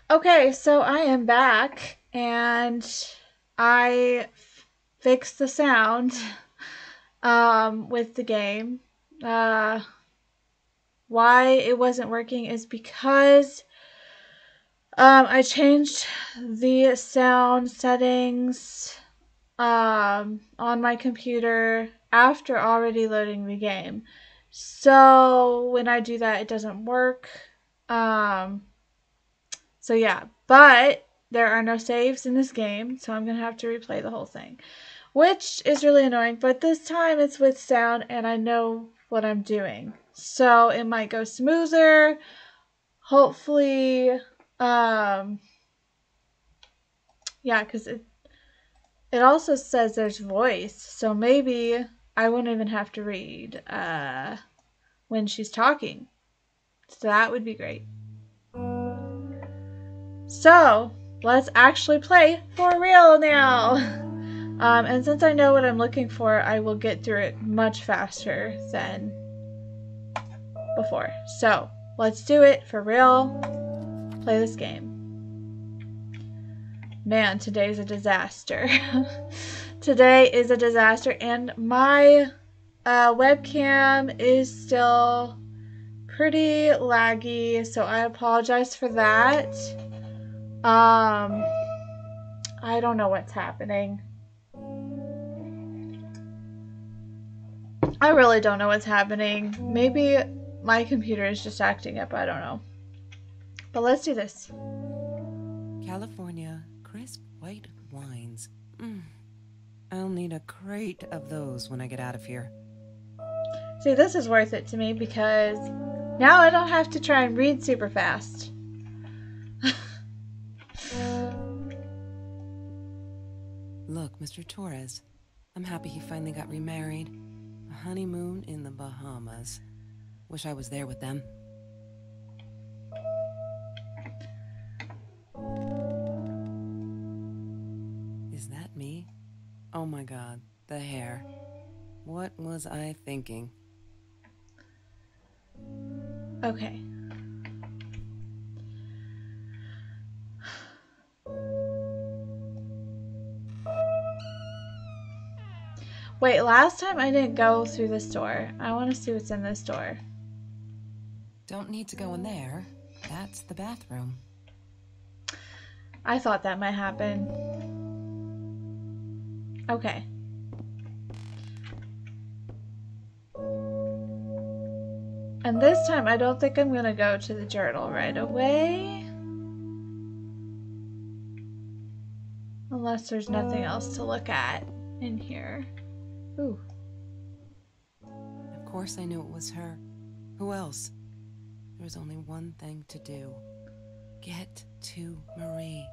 Okay, so I am back and I fixed the sound with the game. Uh why it wasn't working is because I changed the sound settings on my computer after already loading the game. So when I do that it doesn't work. Um So yeah, but there are no saves in this game, so I'm gonna have to replay the whole thing, which is really annoying. But this time it's with sound, and I know what I'm doing, so it might go smoother. Hopefully, um, yeah, because it also says there's voice, so maybe I won't even have to read when she's talking. So that would be great. So let's actually play for real now. And since I know what I'm looking for, I will get through it much faster than before. So let's do it for real. Play this game. Man, today's a disaster. Today is a disaster, and my webcam is still pretty laggy, so I apologize for that. Um, I don't know what's happening. I really don't know what's happening. Maybe my computer is just acting up. I don't know. But let's do this. California crisp white wines. I'll need a crate of those when I get out of here. See, this is worth it to me because now I don't have to try and read super fast. Look, Mr. Torres, I'm happy he finally got remarried. A honeymoon in the Bahamas. Wish I was there with them. Is that me? Oh my god, the hair. What was I thinking? Okay. Wait, last time I didn't go through this door. I want to see what's in this door. Don't need to go in there. That's the bathroom. I thought that might happen. Okay. And this time I don't think I'm going to go to the journal right away. Unless there's nothing else to look at in here. Ooh. Of course I knew it was her. Who else? There was only one thing to do. Get to Marie.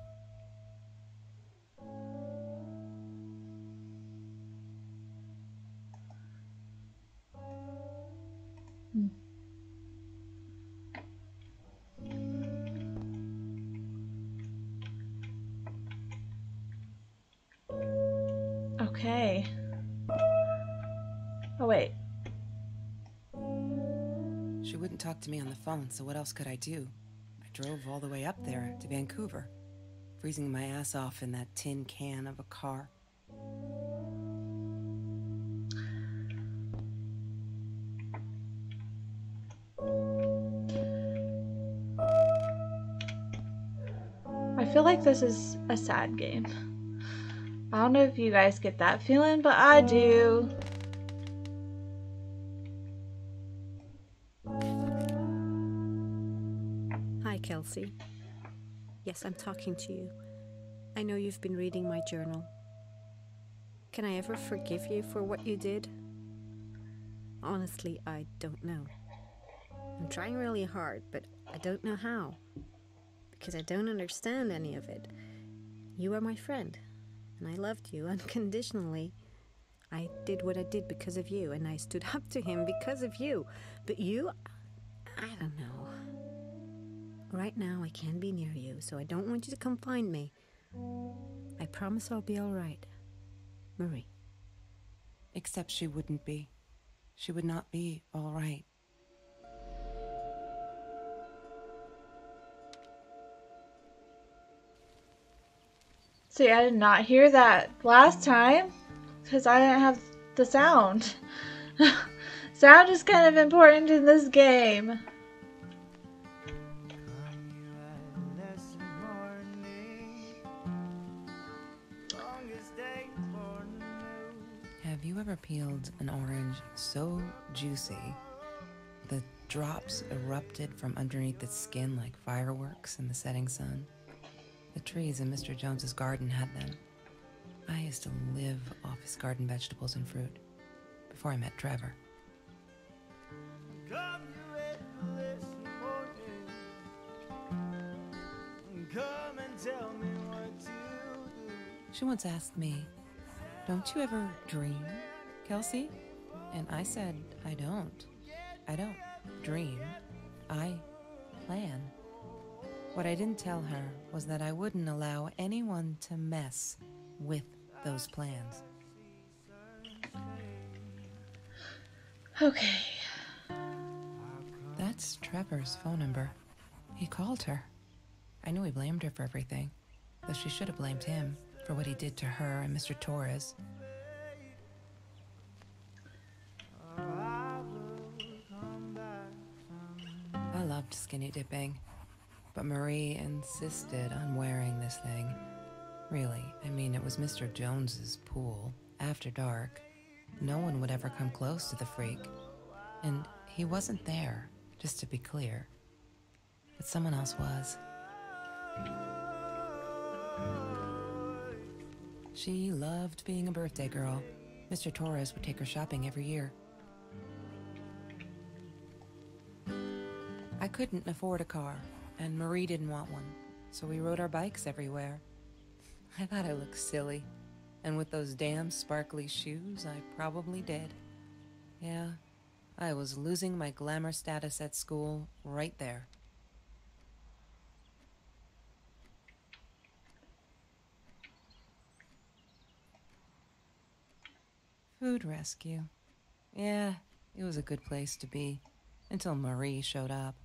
Hmm. Okay. Oh, wait. She wouldn't talk to me on the phone, so what else could I do? I drove all the way up there to Vancouver, freezing my ass off in that tin can of a car. I feel like this is a sad game. I don't know if you guys get that feeling, but I do. Hi, Kelsey. Yes, I'm talking to you. I know you've been reading my journal. Can I ever forgive you for what you did? Honestly, I don't know. I'm trying really hard, but I don't know how. Because I don't understand any of it. You are my friend, and I loved you unconditionally. I did what I did because of you, and I stood up to him because of you. But you, I don't know. Right now, I can't be near you, so I don't want you to come find me. I promise I'll be all right. Marie. Except she wouldn't be. She would not be all right. See, I did not hear that last time because I didn't have the sound. Sound is kind of important in this game. Have you ever peeled an orange so juicy the drops erupted from underneath its skin like fireworks in the setting sun? The trees in Mr. Jones's garden had them. I used to live off his garden vegetables and fruit before I met Trevor. She once asked me, "Don't you ever dream, Kelsey?" And I said, I don't. I don't dream. I plan. What I didn't tell her was that I wouldn't allow anyone to mess with those plans. Okay. That's Trevor's phone number. He called her. I knew he blamed her for everything, though she should have blamed him for what he did to her and Mr. Torres. I loved skinny dipping, but Marie insisted on wearing this thing. Really, I mean, it was Mr. Jones's pool, after dark. No one would ever come close to the freak. And he wasn't there, just to be clear. But someone else was. She loved being a birthday girl. Mr. Torres would take her shopping every year. I couldn't afford a car, and Marie didn't want one, so we rode our bikes everywhere. I thought I looked silly, and with those damn sparkly shoes, I probably did. Yeah, I was losing my glamour status at school right there. Food rescue. Yeah, it was a good place to be, until Marie showed up.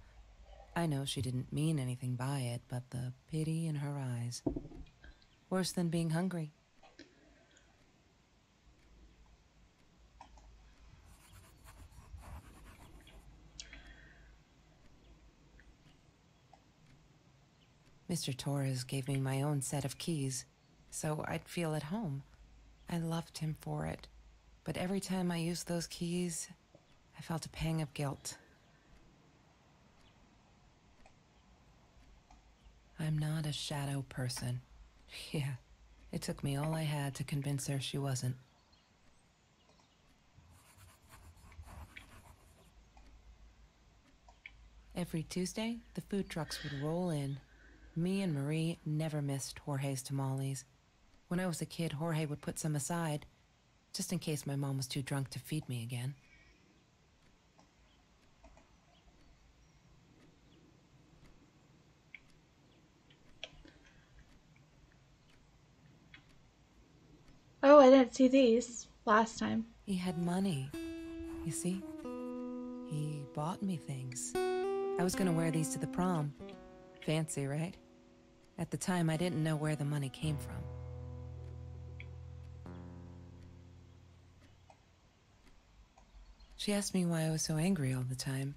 I know she didn't mean anything by it, but the pity in her eyes. Worse than being hungry. Mr. Torres gave me my own set of keys, so I'd feel at home. I loved him for it, but every time I used those keys, I felt a pang of guilt. I'm not a shadow person. Yeah, it took me all I had to convince her she wasn't. Every Tuesday, the food trucks would roll in. Me and Marie never missed Jorge's tamales. When I was a kid, Jorge would put some aside, just in case my mom was too drunk to feed me again. Oh, I didn't see these last time. He had money, you see? He bought me things. I was gonna wear these to the prom. Fancy, right? At the time, I didn't know where the money came from. She asked me why I was so angry all the time,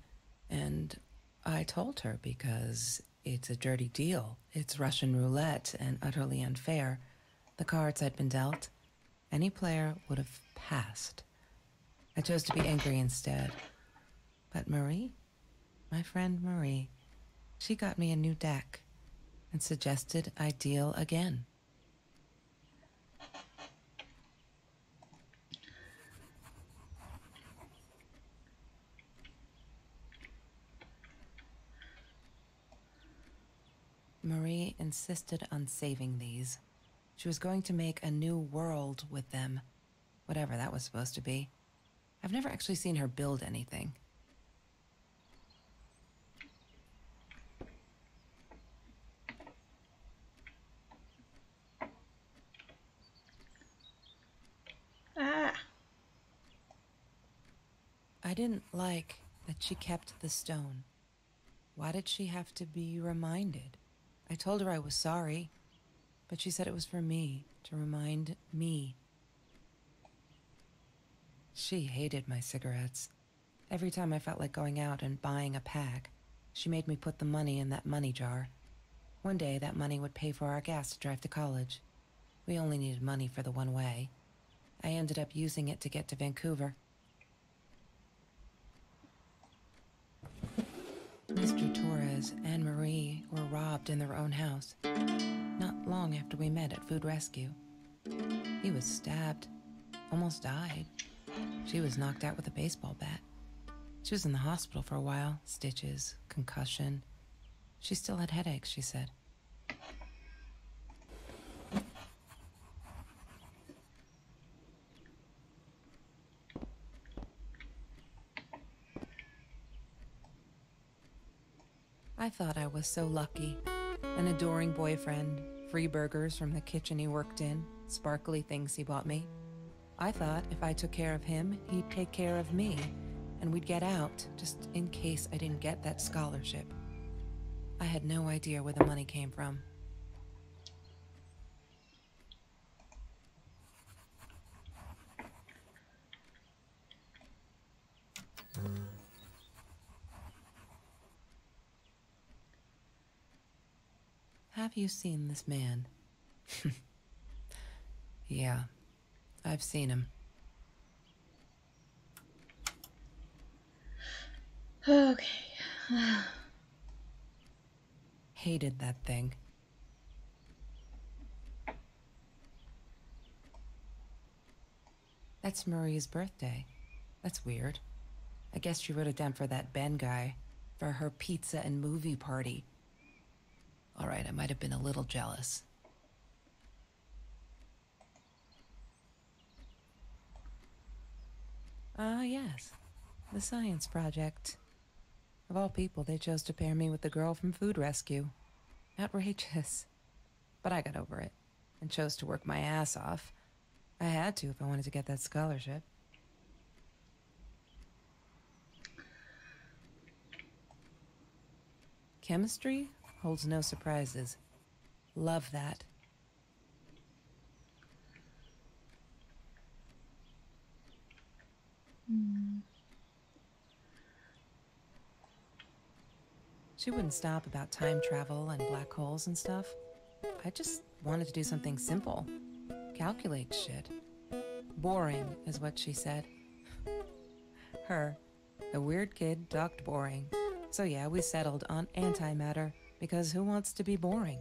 and I told her because it's a dirty deal. It's Russian roulette and utterly unfair. The cards I'd been dealt, any player would have passed. I chose to be angry instead. But Marie, my friend Marie, she got me a new deck and suggested I deal again. Marie insisted on saving these. She was going to make a new world with them, whatever that was supposed to be. I've never actually seen her build anything. Ah. I didn't like that she kept the stone. Why did she have to be reminded? I told her I was sorry, but she said it was for me, to remind me. She hated my cigarettes. Every time I felt like going out and buying a pack, she made me put the money in that money jar. One day, that money would pay for our gas to drive to college. We only needed money for the one way. I ended up using it to get to Vancouver. Mr. Torres and Marie were robbed in their own house, not long after we met at Food Rescue. He was stabbed, almost died. She was knocked out with a baseball bat. She was in the hospital for a while, stitches, concussion. She still had headaches, she said. I thought I was so lucky. An adoring boyfriend, free burgers from the kitchen he worked in, sparkly things he bought me. I thought if I took care of him, he'd take care of me, and we'd get out, just in case I didn't get that scholarship. I had no idea where the money came from. Have you seen this man? Yeah, I've seen him. Okay. Hated that thing. That's Marie's birthday. That's weird. I guess she wrote it down for that Ben guy, for her pizza and movie party. All right, I might have been a little jealous. Ah, yes. The science project. Of all people, they chose to pair me with the girl from Food Rescue. Outrageous. But I got over it, and chose to work my ass off. I had to if I wanted to get that scholarship. Chemistry holds no surprises. Love that. She wouldn't stop about time travel and black holes and stuff. I just wanted to do something simple. Calculate shit. Boring is what she said. Her, a weird kid, talked boring. So yeah, we settled on antimatter, because who wants to be boring?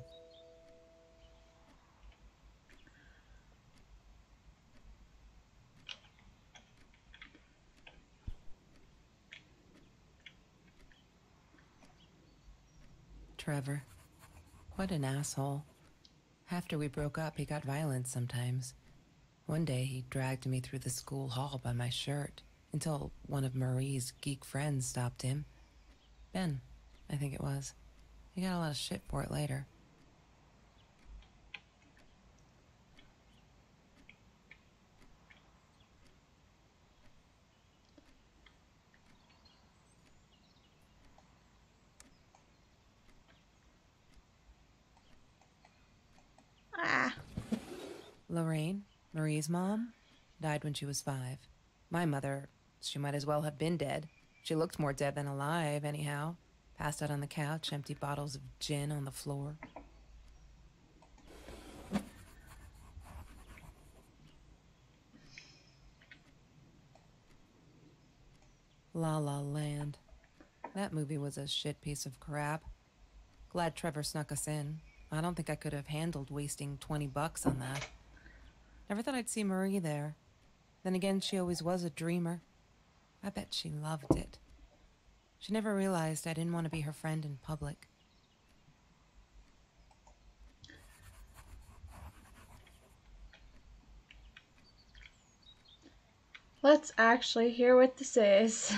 Trevor. What an asshole. After we broke up, he got violent sometimes. One day, he dragged me through the school hall by my shirt, until one of Marie's geek friends stopped him. Ben, I think it was. He got a lot of shit for it later. Ah. Lorraine, Marie's mom, died when she was 5. My mother, she might as well have been dead. She looked more dead than alive, anyhow. Passed out on the couch, empty bottles of gin on the floor. La La Land. That movie was a shit piece of crap. Glad Trevor snuck us in. I don't think I could have handled wasting $20 on that. Never thought I'd see Marie there. Then again, she always was a dreamer. I bet she loved it. She never realized I didn't want to be her friend in public. Let's actually hear what this is.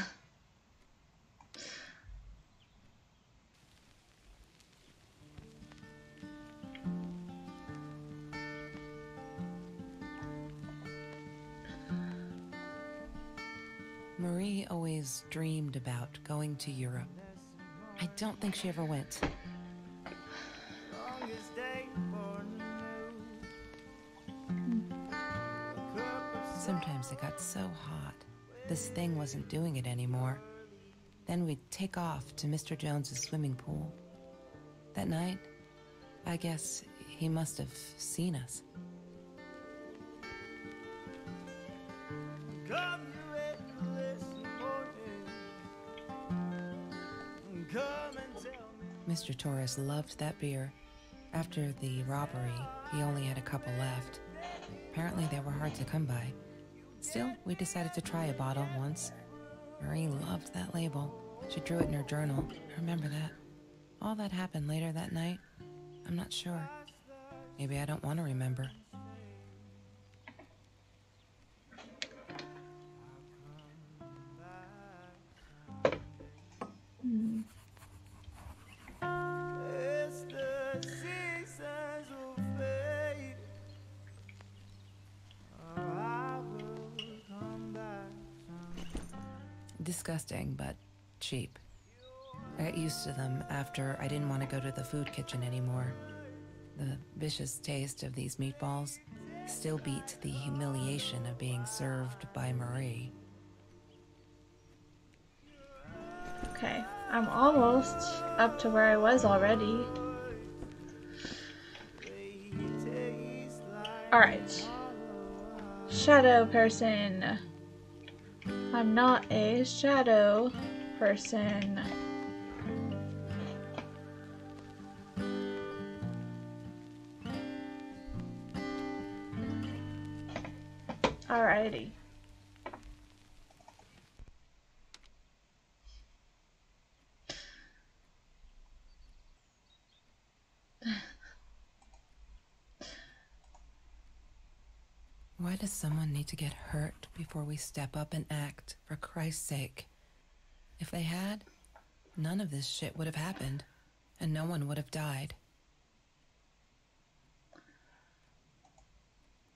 Marie always dreamed about going to Europe. I don't think she ever went. Sometimes it got so hot, this thing wasn't doing it anymore. Then we'd take off to Mr. Jones's swimming pool. That night, I guess he must have seen us. Mr. Torres loved that beer. After the robbery, he only had a couple left. Apparently they were hard to come by. Still, we decided to try a bottle once. Marie loved that label. She drew it in her journal. I remember that. All that happened later that night, I'm not sure. Maybe I don't want to remember. Disgusting, but cheap. I got used to them after I didn't want to go to the food kitchen anymore. The vicious taste of these meatballs still beat the humiliation of being served by Marie. Okay, I'm almost up to where I was already. Alright. Shadow person. I'm not a shadow person. Alrighty. Why does someone need to get hurt before we step up and act, for Christ's sake? If they had, none of this shit would have happened, and no one would have died.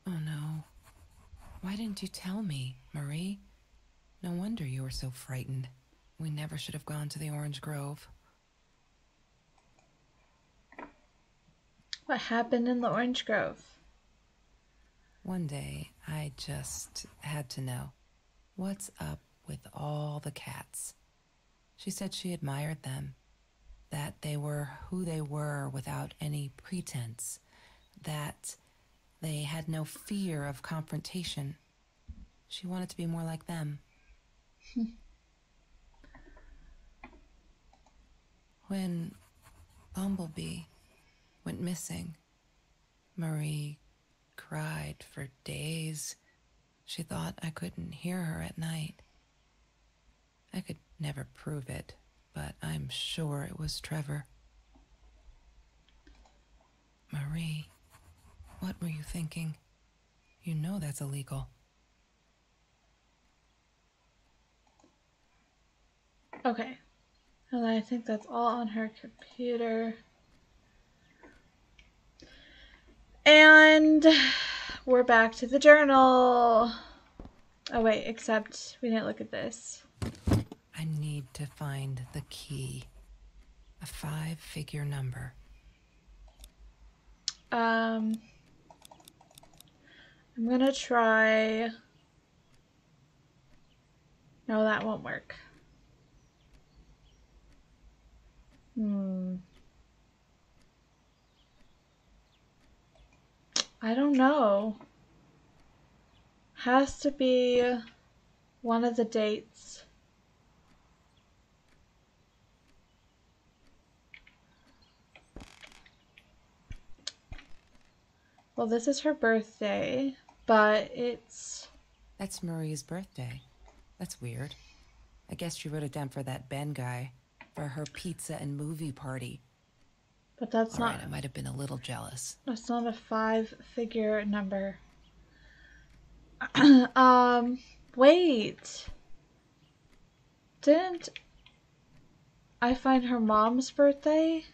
Oh no. Why didn't you tell me, Marie? No wonder you were so frightened. We never should have gone to the Orange Grove. What happened in the Orange Grove? One day, I just had to know. What's up with all the cats? She said she admired them. That they were who they were without any pretense. That they had no fear of confrontation. She wanted to be more like them. When Bumblebee went missing, Marie cried for days. She thought I couldn't hear her at night. I could never prove it, but I'm sure it was Trevor. Marie, what were you thinking? You know that's illegal. Okay. And I think that's all on her computer. And we're back to the journal. Oh wait, except we didn't look at this. I need to find the key. A 5-figure number. I'm gonna try. No, that won't work. I don't know. Has to be one of the dates. Well, this is her birthday, but it's... That's Marie's birthday. That's weird. I guess she wrote it down for that Ben guy, for her pizza and movie party. But that's not... Alright, I might have been a little jealous. That's not a 5-figure number. Wait. Didn't I find her mom's birthday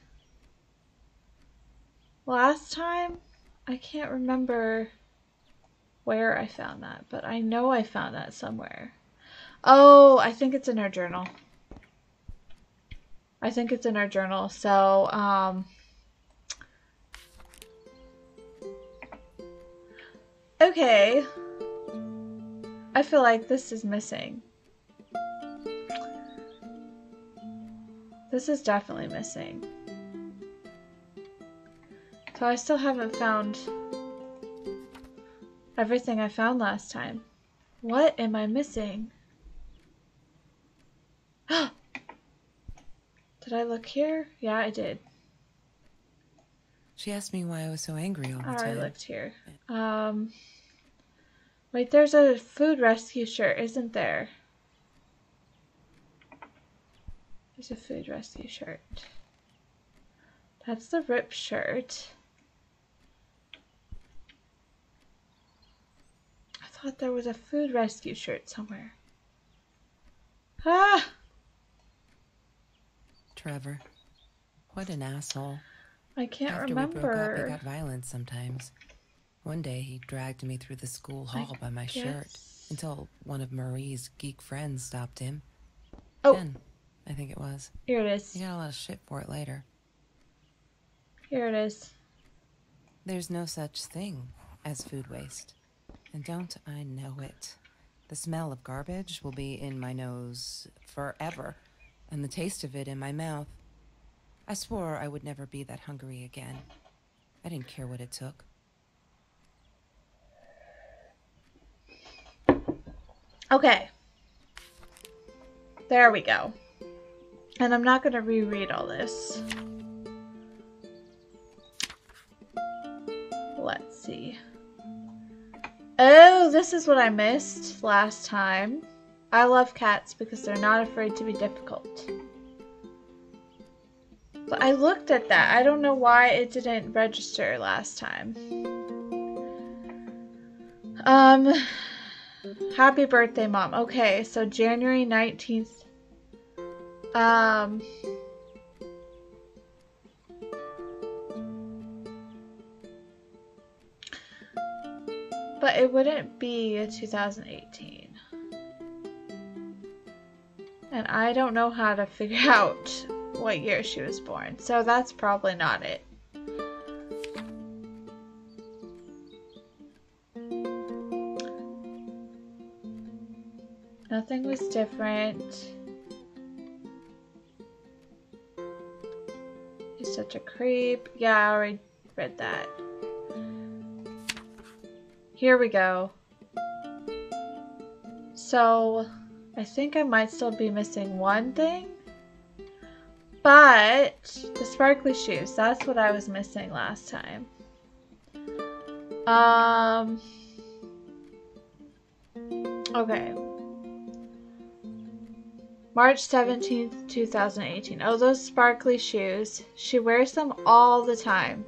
last time? I can't remember where I found that, but I know I found that somewhere. Oh, I think it's in her journal. I think it's in her journal. So, okay. I feel like this is missing. This is definitely missing. So I still haven't found everything I found last time. What am I missing? Did I look here? Yeah, I did. She asked me why I was so angry all the I time. looked here. Wait, there's a food rescue shirt, isn't there? There's a food rescue shirt. That's the rip shirt. I thought there was a food rescue shirt somewhere. Ah! Trevor. What an asshole. I can't After remember. we broke up, he got violent sometimes. One day, he dragged me through the school hall by my shirt until one of Marie's geek friends stopped him. Oh. Jen, I think it was. Here it is. He got a lot of shit for it later. Here it is. There's no such thing as food waste. And don't I know it? The smell of garbage will be in my nose forever, and the taste of it in my mouth. I swore I would never be that hungry again. I didn't care what it took. Okay. There we go. And I'm not going to reread all this. Let's see. Oh, this is what I missed last time. I love cats because they're not afraid to be difficult. But I looked at that. I don't know why it didn't register last time. Happy birthday, Mom. Okay, so January 19th. But it wouldn't be 2018. And I don't know how to figure out what year she was born, so that's probably not it. Nothing was different. He's such a creep. Yeah, I already read that. Here we go. So, I think I might still be missing one thing. But, the sparkly shoes, that's what I was missing last time. Okay. March 17th, 2018. Oh, those sparkly shoes. She wears them all the time.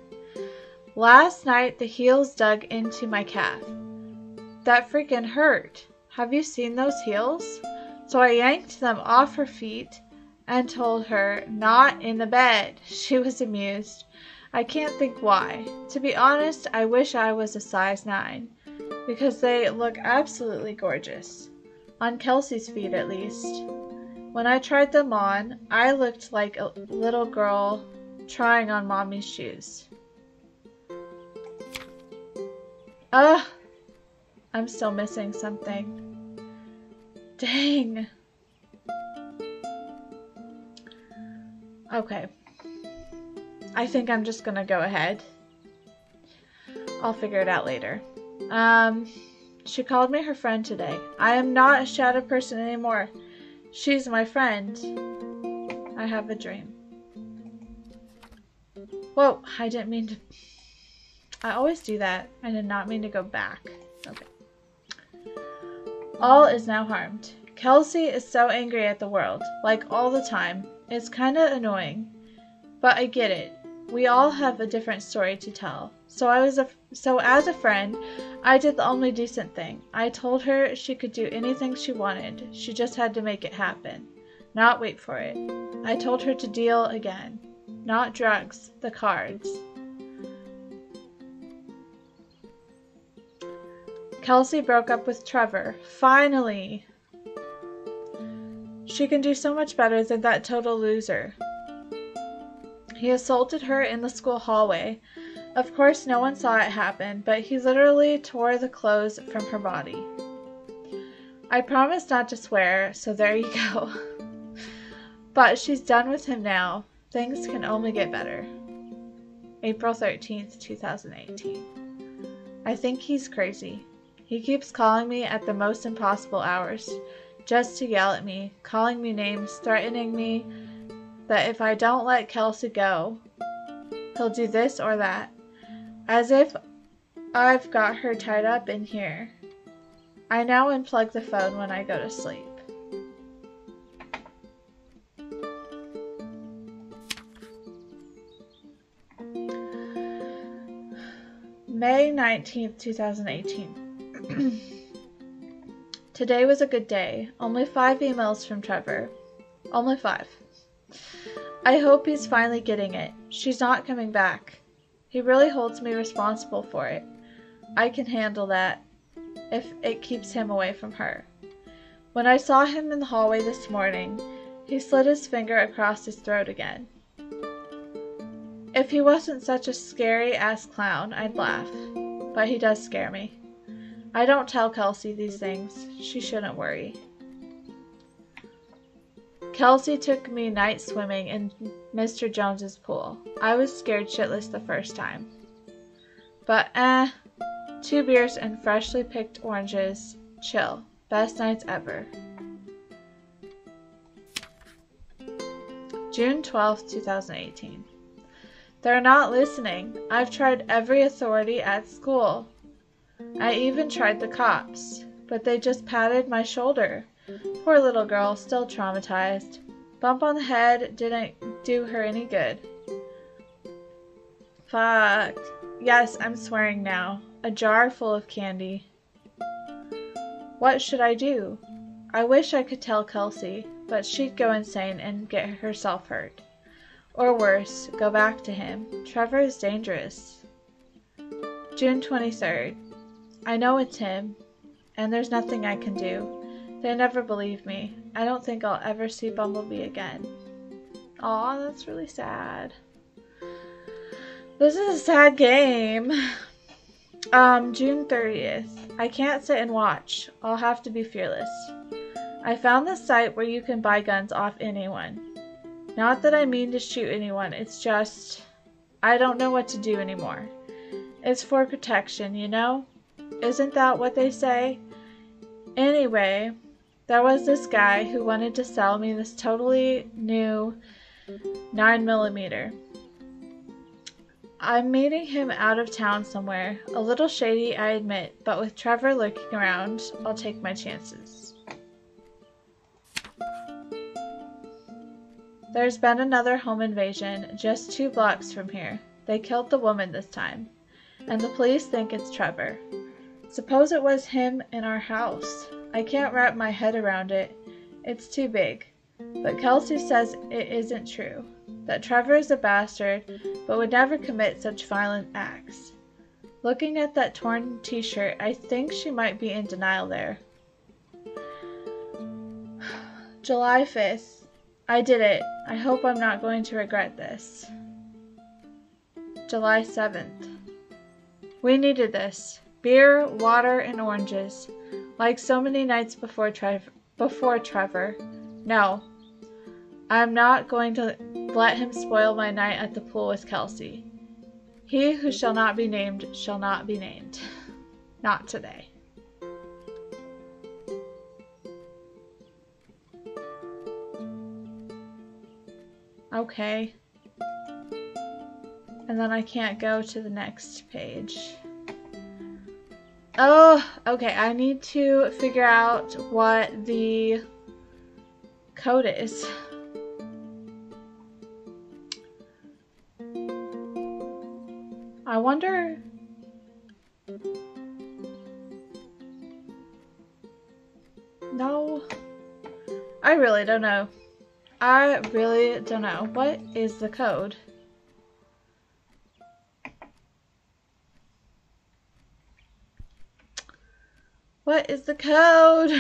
Last night, the heels dug into my calf. That freaking hurt. Have you seen those heels? So I yanked them off her feet and told her, not in the bed. She was amused. I can't think why. To be honest, I wish I was a size 9, because they look absolutely gorgeous. On Kelsey's feet, at least. When I tried them on, I looked like a little girl trying on mommy's shoes. I'm still missing something. Dang. Okay. I think I'm just gonna go ahead. I'll figure it out later. She called me her friend today. I am not a shadow person anymore. She's my friend. I have a dream. Whoa, I didn't mean to... I always do that. I did not mean to go back. Okay. All is now harmed. Kelsey is so angry at the world, like all the time. It's kinda annoying. But I get it. We all have a different story to tell. So as a friend, I did the only decent thing. I told her she could do anything she wanted. She just had to make it happen. Not wait for it. I told her to deal again. Not drugs, the cards. Kelsey broke up with Trevor. Finally! She can do so much better than that total loser. He assaulted her in the school hallway. Of course, no one saw it happen, but he literally tore the clothes from her body. I promised not to swear, so there you go. But she's done with him now. Things can only get better. April 13th, 2018. I think he's crazy. He keeps calling me at the most impossible hours, just to yell at me, calling me names, threatening me that if I don't let Kelsey go, he'll do this or that, as if I've got her tied up in here. I now unplug the phone when I go to sleep. May 19th, 2018. Today was a good day. Only 5 emails from Trevor. Only 5. I hope he's finally getting it. She's not coming back. He really holds me responsible for it. I can handle that if it keeps him away from her. When I saw him in the hallway this morning, he slid his finger across his throat again. If he wasn't such a scary-ass clown, I'd laugh. But he does scare me. I don't tell Kelsey these things. She shouldn't worry. Kelsey took me night swimming in Mr. Jones's pool. I was scared shitless the first time. But 2 beers and freshly picked oranges. Chill. Best nights ever. June 12th, 2018. They're not listening. I've tried every authority at school. I even tried the cops, but they just patted my shoulder. Poor little girl, still traumatized. Bump on the head didn't do her any good. Fuck. Yes, I'm swearing now. A jar full of candy. What should I do? I wish I could tell Kelsey, but she'd go insane and get herself hurt. Or worse, go back to him. Trevor is dangerous. June 23rd. I know it's him, and there's nothing I can do. They never believe me. I don't think I'll ever see Bumblebee again. Aw, that's really sad. This is a sad game. June 30th. I can't sit and watch. I'll have to be fearless. I found this site where you can buy guns off anyone. Not that I mean to shoot anyone, it's just I don't know what to do anymore. It's for protection, you know? Isn't that what they say? Anyway, there was this guy who wanted to sell me this totally new 9mm. I'm meeting him out of town somewhere. A little shady, I admit, but with Trevor lurking around, I'll take my chances. There's been another home invasion just 2 blocks from here. They killed the woman this time, and the police think it's Trevor. Suppose it was him in our house. I can't wrap my head around it. It's too big. But Kelsey says it isn't true. That Trevor is a bastard, but would never commit such violent acts. Looking at that torn t-shirt, I think she might be in denial there. July 5th. I did it. I hope I'm not going to regret this. July 7th. We needed this. Beer, water, and oranges. Like so many nights before Trevor. No. I'm not going to let him spoil my night at the pool with Kelsey. He who shall not be named shall not be named. Not today. Okay. And then I can't go to the next page. Oh, okay. I need to figure out what the code is. I wonder... No. I really don't know. I really don't know. What is the code? What is the code?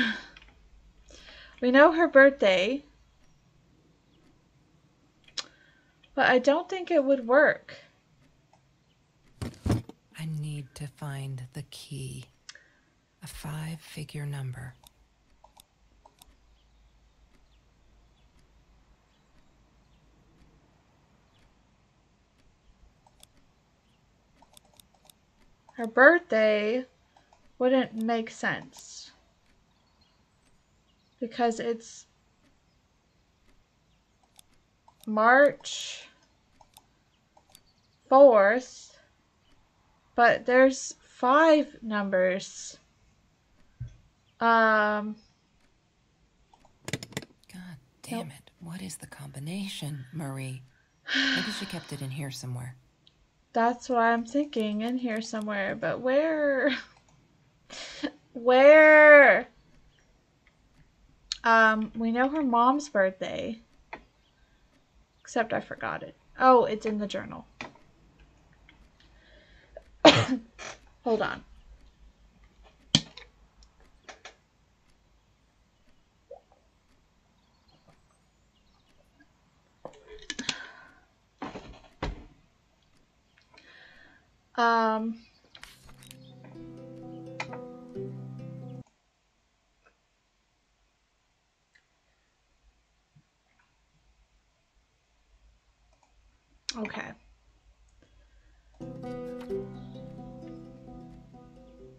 We know her birthday. But I don't think it would work. I need to find the key. A 5-figure number. her birthday wouldn't make sense because it's March 4th, but there's 5 numbers. God damn it. What is the combination, Marie? Maybe she kept it in here somewhere. That's what I'm thinking, in here somewhere, but where? Where? We know her mom's birthday. Except I forgot it. Oh, it's in the journal. Hold on. Okay.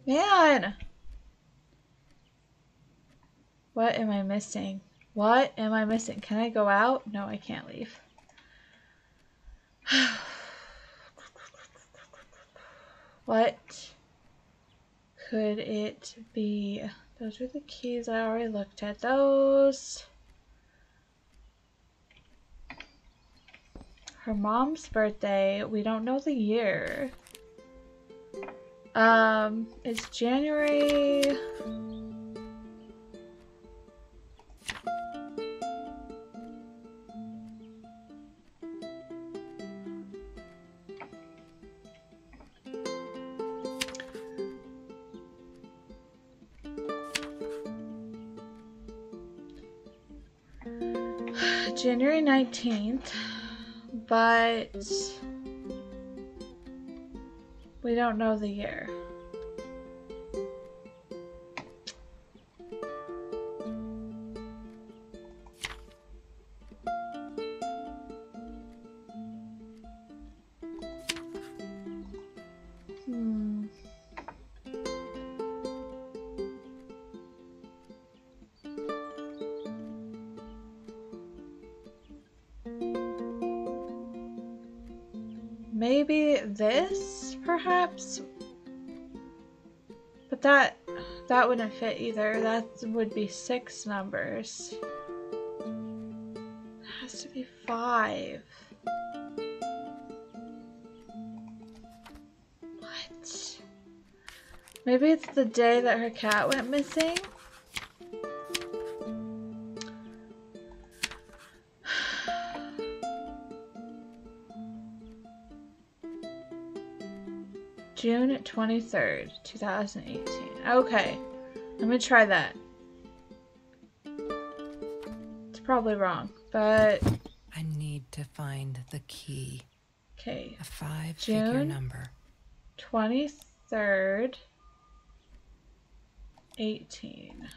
Man! What am I missing? What am I missing? Can I go out? No, I can't leave. What could it be? Those are the keys. I already looked at those. Her mom's birthday. We don't know the year. It's January. January 19th, but we don't know the year. Maybe this, perhaps? But that wouldn't fit either. That would be 6 numbers. It has to be 5. What? Maybe it's the day that her cat went missing? June 23rd, 2018. Okay, I'm gonna try that. It's probably wrong, but... I need to find the key. Okay. A 5-figure number. 23rd, 18.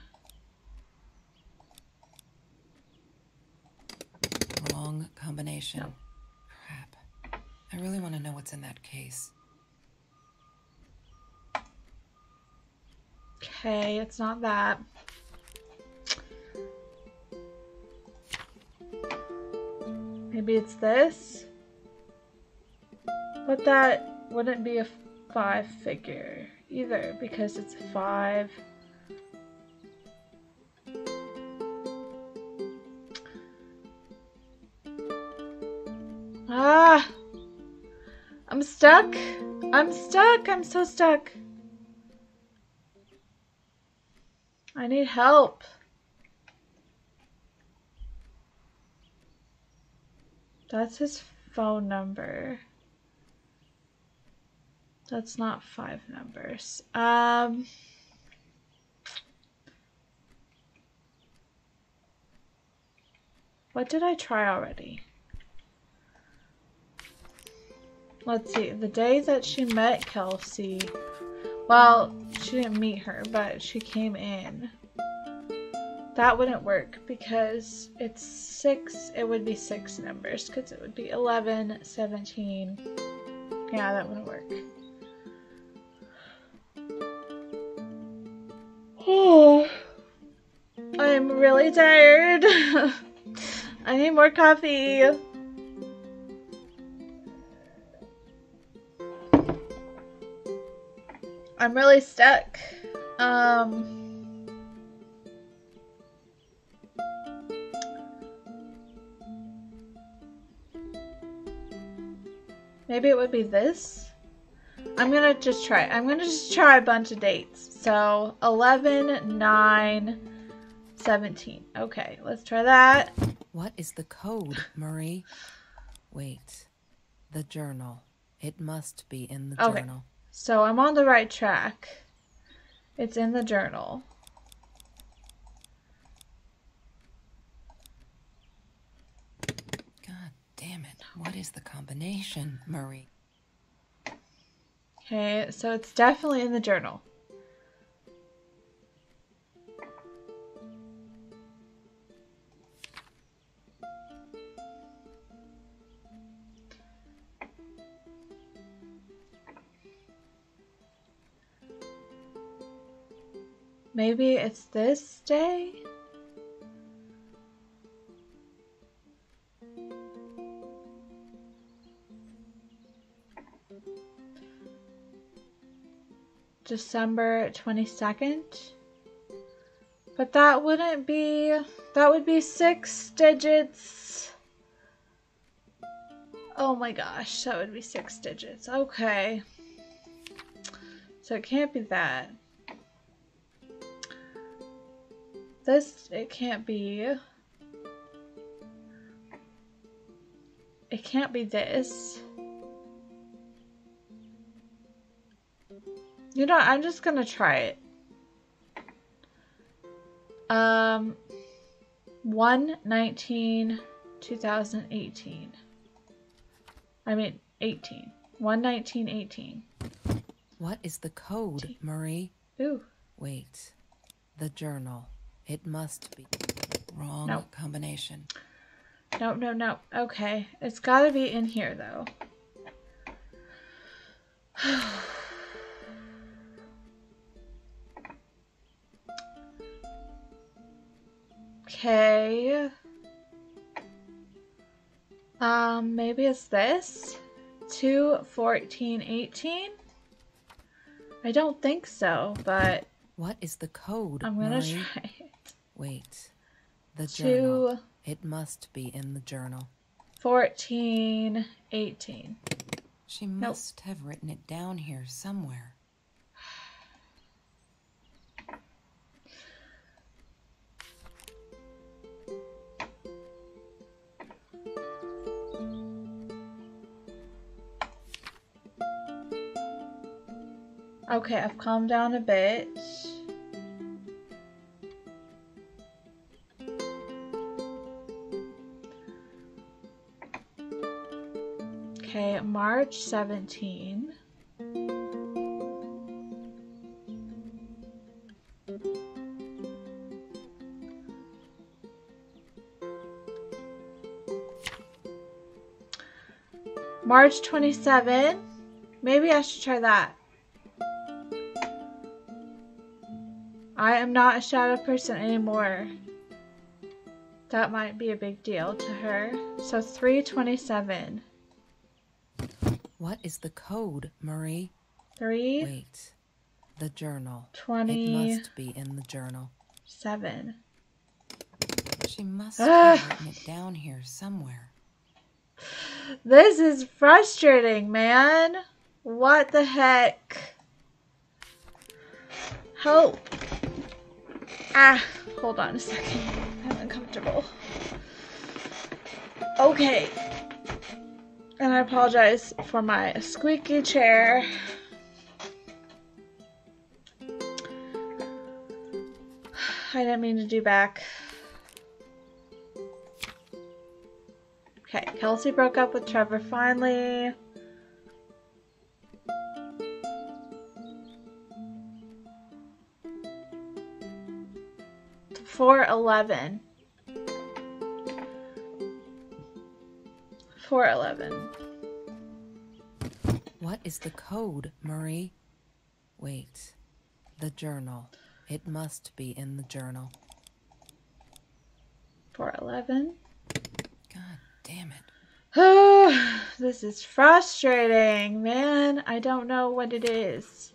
Long combination. No. Crap. I really want to know what's in that case. Okay, it's not that. Maybe it's this? But that wouldn't be a 5-figure either because it's 5. Ah! I'm stuck. I'm stuck. I'm so stuck. I need help. That's his phone number. That's not 5 numbers. What did I try already? Let's see. The day that she met Kelsey. Well, she didn't meet her, but she came in. That wouldn't work because it's 6. It would be 6 numbers because it would be 11, 17. Yeah, that wouldn't work. I'm really tired. I need more coffee. I'm really stuck. Maybe it would be this. I'm gonna just try a bunch of dates. So 11, 9, 17. Okay, let's try that. What is the code, Marie? Wait. The journal. It must be in the journal. So I'm on the right track. It's in the journal. God damn it. What is the combination, Marie? Okay, so it's definitely in the journal. Maybe it's this day? December 22nd? But that wouldn't be... That would be 6 digits. Oh my gosh, that would be 6 digits. Okay. So it can't be that. This, it can't be. It can't be this. You know, I'm just gonna try it. 1/19/2018. I mean 18. 1/19/18. What is the code, Marie? Ooh. Wait. The journal. It must be. Wrong Nope. combination. No. Okay. It's gotta be in here though. Okay. Maybe it's this? 2/14/18? I don't think so, but What is the code, I'm gonna Marie? try it. Wait. The journal. 2 It must be in the journal. 14/18. She must have written it down here somewhere. Okay, I've calmed down a bit. Okay, March 17. March 27. Maybe I should try that. I am not a shadow person anymore. That might be a big deal to her. So 3/27. What is the code, Marie? 3 Wait. The journal. 20 It must be in the journal. 7. She must have written it down here somewhere. This is frustrating, man. What the heck? Help. Ah, hold on a second. I'm uncomfortable. Okay. And I apologize for my squeaky chair. I didn't mean to do back. Okay, Kelsey broke up with Trevor finally. To 4/11. 4/11. What is the code, Marie? Wait. The journal. It must be in the journal. 411. God damn it. This is frustrating, man. I don't know what it is.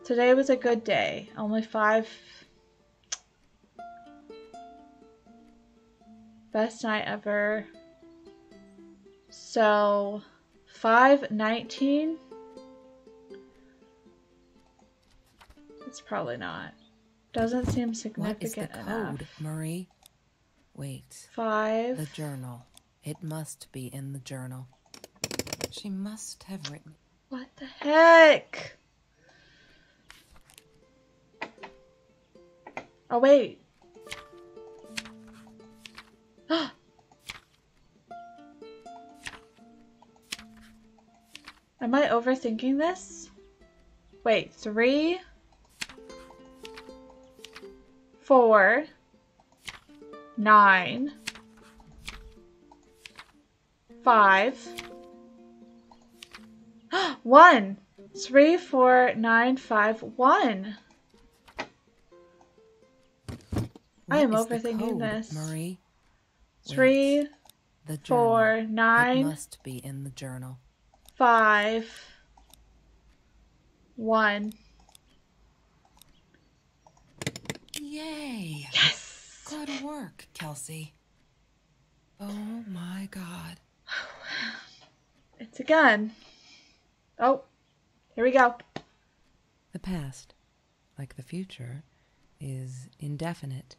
Today was a good day. Only 5. Best night ever. So 519. It's probably not. Doesn't seem significant What is the enough. code, Marie? Wait. 5. The journal. It must be in the journal. She must have written. What the heck? Oh, wait. Am I overthinking this? Wait, 3, 4, 9, 5, 1. 3, 4, 9, 5, 1. I am What is the overthinking code, this. Marie? 3, Wait. The journal. 4, It 9, must be in the journal. 5, 1. Yay! Yes! Good work, Kelsey. Oh my God. It's a gun. Oh, here we go. The past, like the future, is indefinite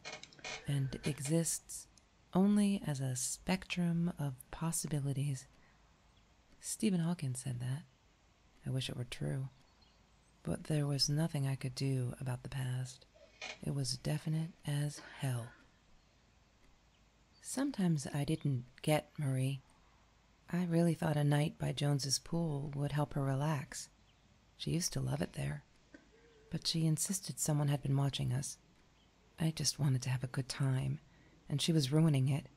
and exists only as a spectrum of possibilities. Stephen Hawking said that. I wish it were true. But there was nothing I could do about the past. It was definite as hell. Sometimes I didn't get Marie. I really thought a night by Jones's pool would help her relax. She used to love it there. But she insisted someone had been watching us. I just wanted to have a good time, and she was ruining it,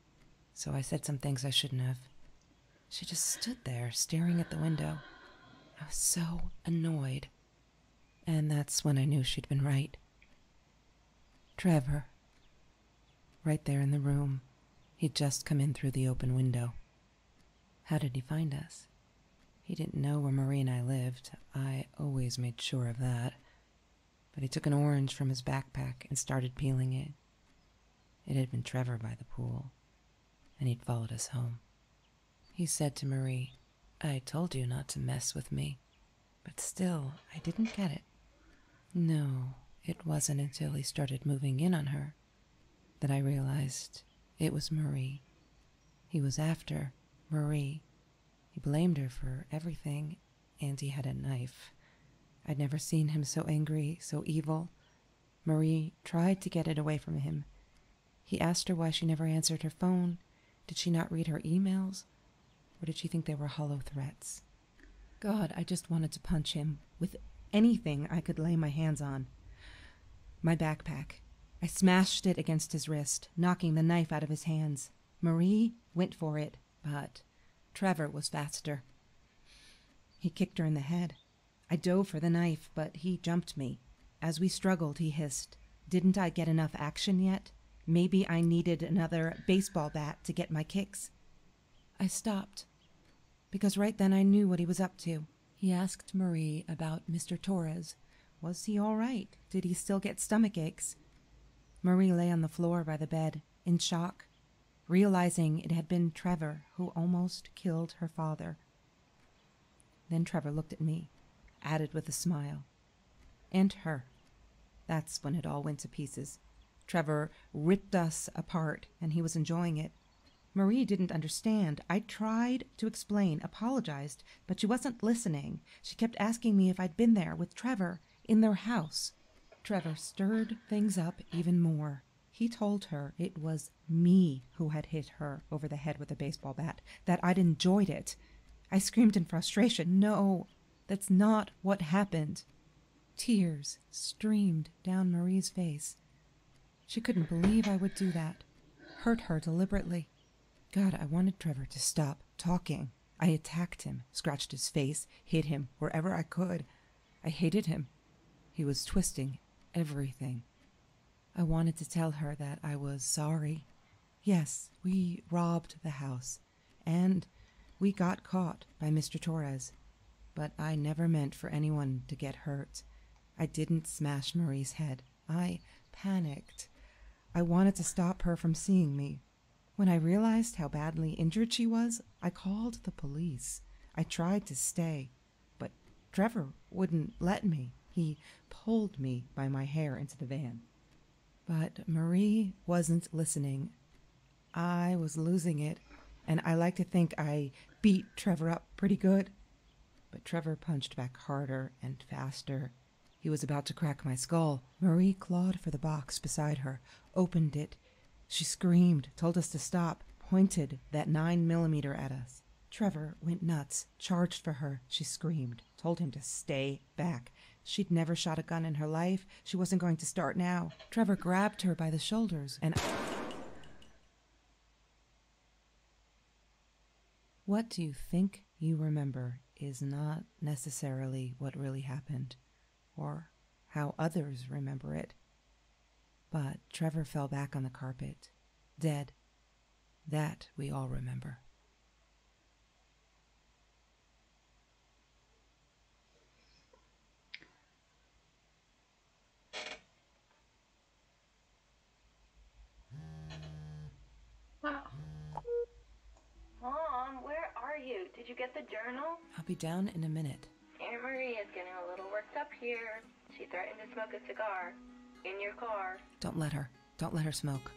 so I said some things I shouldn't have. She just stood there, staring at the window. I was so annoyed. And that's when I knew she'd been right. Trevor. Right there in the room. He'd just come in through the open window. How did he find us? He didn't know where Marie and I lived. I always made sure of that. But he took an orange from his backpack and started peeling it. It had been Trevor by the pool, and he'd followed us home. He said to Marie, "I told you not to mess with me." But still, I didn't get it. No, it wasn't until he started moving in on her that I realized it was Marie. He was after Marie. He blamed her for everything, and he had a knife. I'd never seen him so angry, so evil. Marie tried to get it away from him. He asked her why she never answered her phone. Did she not read her emails? Or did she think they were hollow threats? God, I just wanted to punch him with anything I could lay my hands on. My backpack. I smashed it against his wrist, knocking the knife out of his hands. Marie went for it, but Trevor was faster. He kicked her in the head. I dove for the knife, but he jumped me. As we struggled, he hissed, "Didn't I get enough action yet? Maybe I needed another baseball bat to get my kicks." I stopped, because right then I knew what he was up to. He asked Marie about Mr. Torres. Was he all right? Did he still get stomach aches? Marie lay on the floor by the bed, in shock, realizing it had been Trevor who almost killed her father. Then Trevor looked at me, added with a smile. And her. That's when it all went to pieces. Trevor ripped us apart, and he was enjoying it. Marie didn't understand. I tried to explain, apologized, but she wasn't listening. She kept asking me if I'd been there with Trevor in their house. Trevor stirred things up even more. He told her it was me who had hit her over the head with a baseball bat, that I'd enjoyed it. I screamed in frustration, "No, that's not what happened." Tears streamed down Marie's face. She couldn't believe I would do that, hurt her deliberately. God, I wanted Trevor to stop talking. I attacked him, scratched his face, hit him wherever I could. I hated him. He was twisting everything. I wanted to tell her that I was sorry, Yes, we robbed the house, and we got caught by Mr. Torres. But I never meant for anyone to get hurt. I didn't smash Marie's head. I panicked. I wanted to stop her from seeing me. When I realized how badly injured she was, I called the police. I tried to stay, but Trevor wouldn't let me. He pulled me by my hair into the van. But Marie wasn't listening. I was losing it, and I like to think I beat Trevor up pretty good. But Trevor punched back harder and faster. He was about to crack my skull. Marie clawed for the box beside her, opened it. She screamed, told us to stop, pointed that 9mm at us. Trevor went nuts, charged for her. She screamed, told him to stay back. She'd never shot a gun in her life. She wasn't going to start now. Trevor grabbed her by the shoulders and... What do you think you remember is not necessarily what really happened, or how others remember it. But Trevor fell back on the carpet, dead. That we all remember. Wow. Mom, where are you? Did you get the journal? I'll be down in a minute. Aunt Marie is getting a little worked up here. She threatened to smoke a cigar. In your car. Don't let her. Don't let her smoke.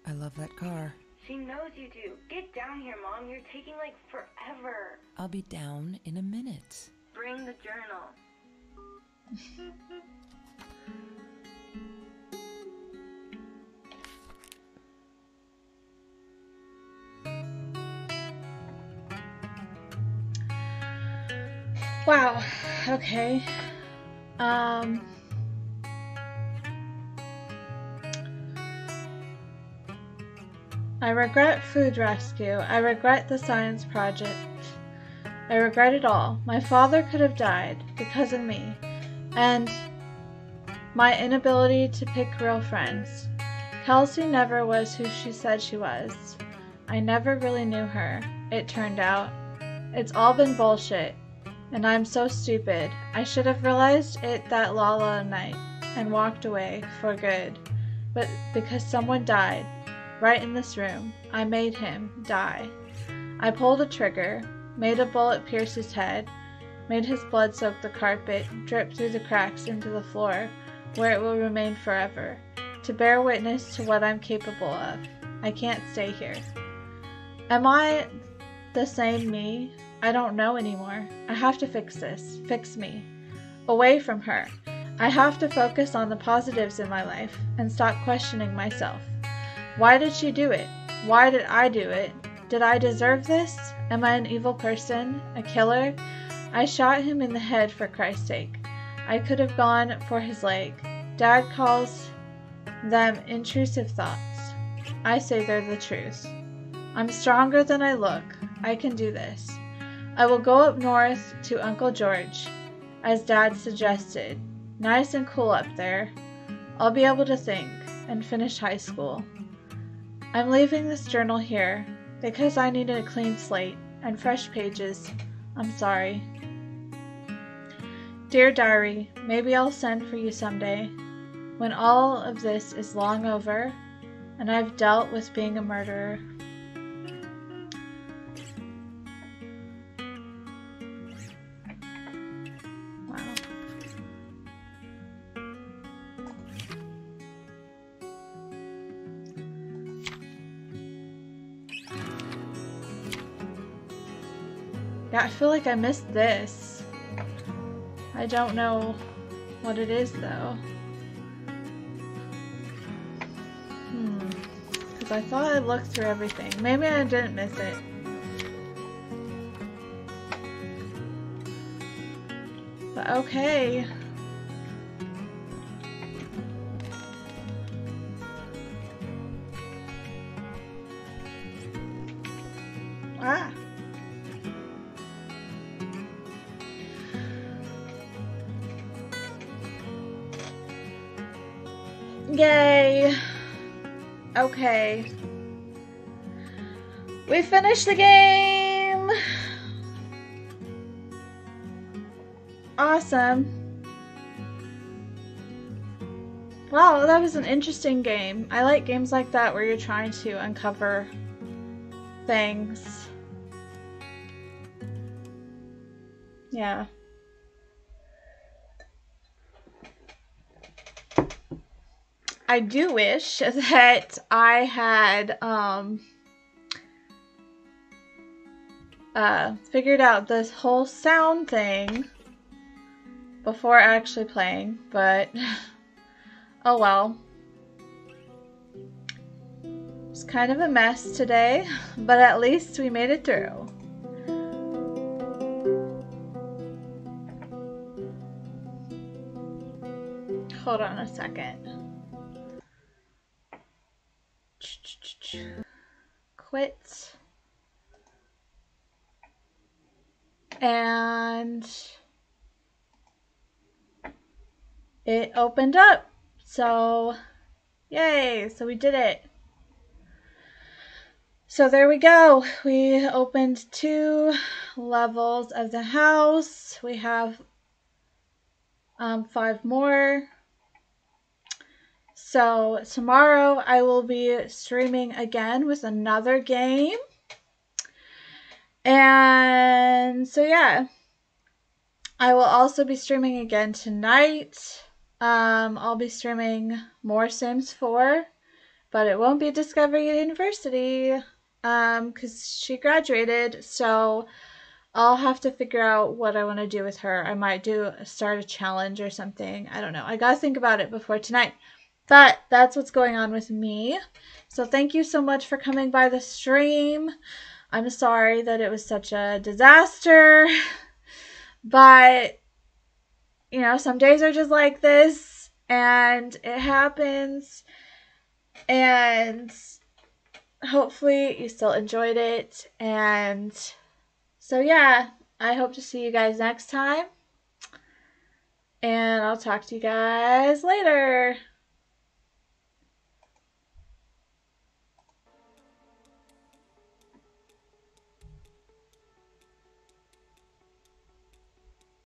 I love that car. She knows you do. Get down here, Mom. You're taking, like, forever. I'll be down in a minute. Bring the journal. Wow. Okay. I regret food rescue. I regret the science project. I regret it all. My father could have died because of me, and my inability to pick real friends. Kelsey never was who she said she was. I never really knew her, it turned out. It's all been bullshit, and I'm so stupid. I should have realized it that Lala night and walked away for good. But because someone died, right in this room, I made him die. I pulled a trigger, made a bullet pierce his head, made his blood soak the carpet, drip through the cracks into the floor, where it will remain forever, to bear witness to what I'm capable of. I can't stay here. Am I the same me? I don't know anymore. I have to fix this. Fix me. Away from her. I have to focus on the positives in my life and stop questioning myself. Why did she do it? Why did I do it? Did I deserve this? Am I an evil person? A killer? I shot him in the head for Christ's sake. I could have gone for his leg. Dad calls them intrusive thoughts. I say they're the truth. I'm stronger than I look. I can do this. I will go up north to Uncle George, as Dad suggested. Nice and cool up there. I'll be able to think and finish high school. I'm leaving this journal here because I needed a clean slate and fresh pages. I'm sorry. Dear Diary, maybe I'll send for you someday, when all of this is long over and I've dealt with being a murderer. Wow. Yeah, I feel like I missed this. I don't know what it is though. Because I thought I looked through everything. Maybe I didn't miss it. But okay. Ah. Yay. Okay. We finished the game! Awesome. Wow, that was an interesting game. I like games like that where you're trying to uncover things. Yeah. I do wish that I had figured out this whole sound thing before actually playing, but oh well. It's kind of a mess today, but at least we made it through. Hold on a second. Quit. And it opened up. So, yay. So we did it. So there we go. We opened 2 levels of the house. We have 5 more. So tomorrow I will be streaming again with another game. And so yeah, I will also be streaming again tonight. I'll be streaming more Sims 4, but it won't be Discovery University because she graduated. So I'll have to figure out what I want to do with her. I might start a challenge or something. I don't know. I gotta think about it before tonight. But that's what's going on with me. So thank you so much for coming by the stream. I'm sorry that it was such a disaster. But, you know, some days are just like this. And it happens. And hopefully you still enjoyed it. And so yeah, I hope to see you guys next time. And I'll talk to you guys later.